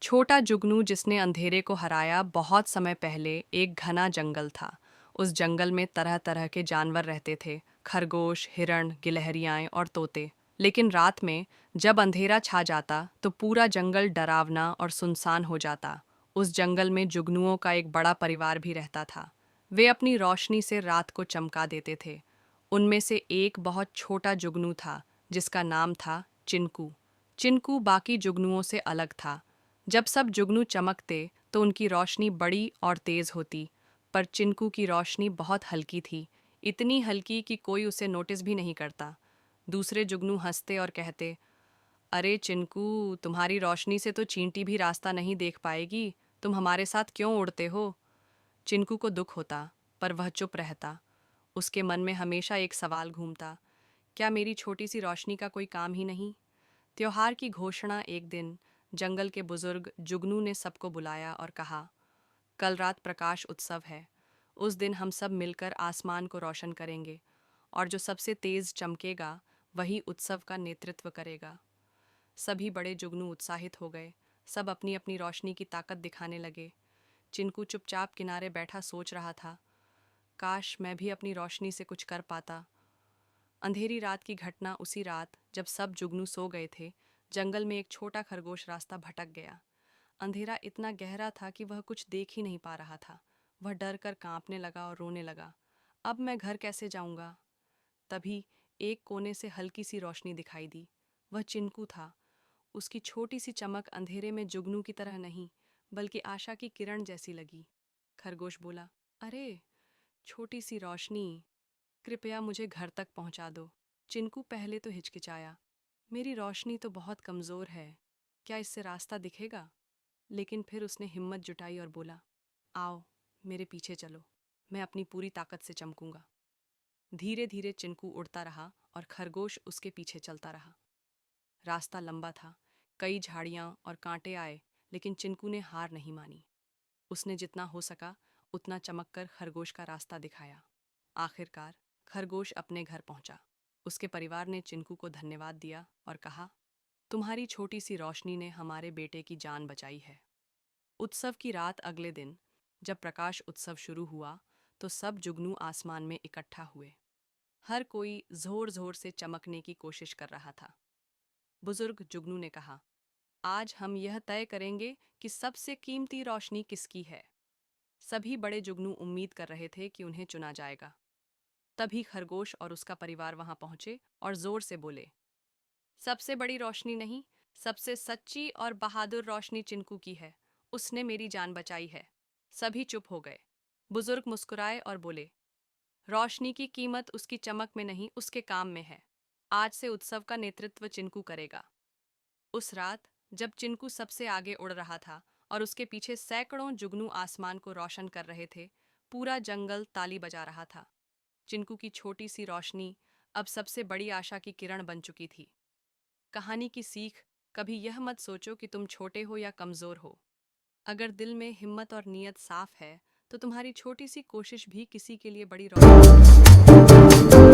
छोटा जुगनू जिसने अंधेरे को हराया। बहुत समय पहले एक घना जंगल था। उस जंगल में तरह तरह के जानवर रहते थे, खरगोश, हिरण, गिलहरियाएं और तोते। लेकिन रात में जब अंधेरा छा जाता तो पूरा जंगल डरावना और सुनसान हो जाता। उस जंगल में जुगनुओं का एक बड़ा परिवार भी रहता था। वे अपनी रोशनी से रात को चमका देते थे। उनमें से एक बहुत छोटा जुगनू था जिसका नाम था चिनकू। चिनकू बाकी जुगनुओं से अलग था। जब सब जुगनू चमकते तो उनकी रोशनी बड़ी और तेज होती, पर चिनकू की रोशनी बहुत हल्की थी, इतनी हल्की कि कोई उसे नोटिस भी नहीं करता। दूसरे जुगनू हंसते और कहते, अरे चिनकू, तुम्हारी रोशनी से तो चींटी भी रास्ता नहीं देख पाएगी, तुम हमारे साथ क्यों उड़ते हो? चिनकू को दुख होता, पर वह चुप रहता। उसके मन में हमेशा एक सवाल घूमता, क्या मेरी छोटी सी रोशनी का कोई काम ही नहीं? त्योहार की घोषणा एक दिन जंगल के बुजुर्ग जुगनू ने सबको बुलाया और कहा, कल रात प्रकाश उत्सव है। उस दिन हम सब मिलकर आसमान को रोशन करेंगे, और जो सबसे तेज चमकेगा वही उत्सव का नेतृत्व करेगा। सभी बड़े जुगनू उत्साहित हो गए। सब अपनी अपनी रोशनी की ताकत दिखाने लगे। चिनकू चुपचाप किनारे बैठा सोच रहा था, काश मैं भी अपनी रोशनी से कुछ कर पाता। अंधेरी रात की घटना। उसी रात जब सब जुगनू सो गए थे, जंगल में एक छोटा खरगोश रास्ता भटक गया। अंधेरा इतना गहरा था कि वह कुछ देख ही नहीं पा रहा था। वह डर कर कांपने लगा और रोने लगा, अब मैं घर कैसे जाऊंगा? तभी एक कोने से हल्की सी रोशनी दिखाई दी। वह चिनकू था। उसकी छोटी सी चमक अंधेरे में जुगनू की तरह नहीं, बल्कि आशा की किरण जैसी लगी। खरगोश बोला, अरे छोटी सी रोशनी, कृपया मुझे घर तक पहुंचा दो। चिनकू पहले तो हिचकिचाया, मेरी रोशनी तो बहुत कमजोर है, क्या इससे रास्ता दिखेगा? लेकिन फिर उसने हिम्मत जुटाई और बोला, आओ मेरे पीछे चलो, मैं अपनी पूरी ताकत से चमकूंगा। धीरे धीरे चिनकू उड़ता रहा और खरगोश उसके पीछे चलता रहा। रास्ता लंबा था, कई झाड़ियां और कांटे आए, लेकिन चिनकू ने हार नहीं मानी। उसने जितना हो सका उतना चमककर खरगोश का रास्ता दिखाया। आखिरकार खरगोश अपने घर पहुंचा। उसके परिवार ने चिनकू को धन्यवाद दिया और कहा, तुम्हारी छोटी सी रोशनी ने हमारे बेटे की जान बचाई है। उत्सव की रात अगले दिन जब प्रकाश उत्सव शुरू हुआ तो सब जुगनू आसमान में इकट्ठा हुए। हर कोई जोर जोर से चमकने की कोशिश कर रहा था। बुजुर्ग जुगनू ने कहा, आज हम यह तय करेंगे कि सबसे कीमती रोशनी किसकी है। सभी बड़े जुगनू उम्मीद कर रहे थे कि उन्हें चुना जाएगा। तभी खरगोश और उसका परिवार वहां पहुंचे और जोर से बोले, सबसे बड़ी रोशनी नहीं, सबसे सच्ची और बहादुर रोशनी चिनकू की है। उसने मेरी जान बचाई है। सभी चुप हो गए। बुजुर्ग मुस्कुराए और बोले, रोशनी की कीमत उसकी चमक में नहीं, उसके काम में है। आज से उत्सव का नेतृत्व चिनकू करेगा। उस रात जब चिनकू सबसे आगे उड़ रहा था और उसके पीछे सैकड़ों जुगनू आसमान को रोशन कर रहे थे, पूरा जंगल ताली बजा रहा था। चिनकू की छोटी सी रोशनी अब सबसे बड़ी आशा की किरण बन चुकी थी। कहानी की सीख, कभी यह मत सोचो कि तुम छोटे हो या कमजोर हो। अगर दिल में हिम्मत और नीयत साफ है तो तुम्हारी छोटी सी कोशिश भी किसी के लिए बड़ी रोशनी